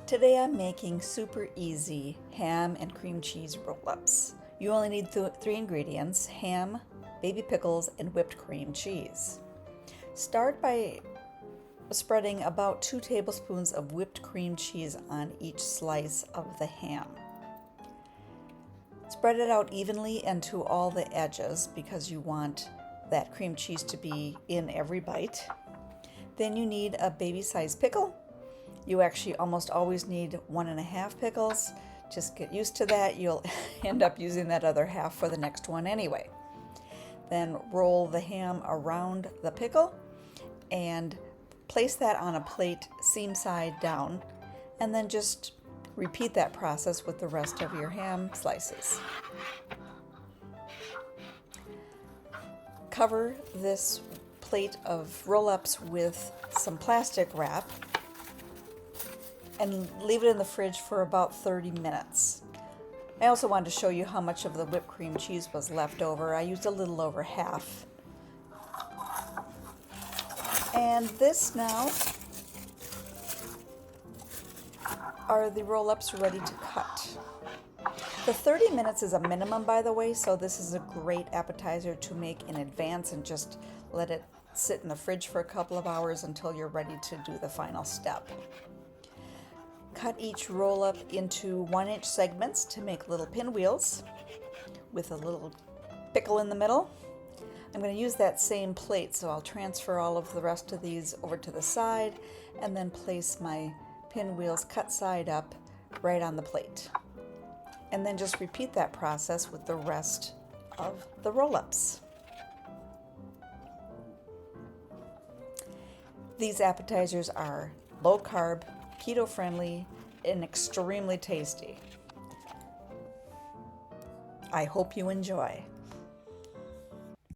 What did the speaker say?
Today I'm making super easy ham and cream cheese roll-ups. You only need three ingredients: ham, baby pickles, and whipped cream cheese. Start by spreading about 2 tablespoons of whipped cream cheese on each slice of the ham. Spread it out evenly and to all the edges because you want that cream cheese to be in every bite. Then you need a baby-sized pickle. You actually almost always need 1.5 pickles. Just get used to that. You'll end up using that other half for the next one anyway. Then roll the ham around the pickle and place that on a plate seam side down, and then just repeat that process with the rest of your ham slices. Cover this plate of roll-ups with some plastic wrap and leave it in the fridge for about 30 minutes. I also wanted to show you how much of the whipped cream cheese was left over. I used a little over half. And this now are the roll-ups ready to cut. The 30 minutes is a minimum, by the way, so this is a great appetizer to make in advance and just let it sit in the fridge for a couple of hours until you're ready to do the final step. Cut each roll-up into 1-inch segments to make little pinwheels with a little pickle in the middle. I'm going to use that same plate, so I'll transfer all of the rest of these over to the side and then place my pinwheels cut side up right on the plate. And then just repeat that process with the rest of the roll-ups. These appetizers are low carb, keto friendly, and extremely tasty. I hope you enjoy.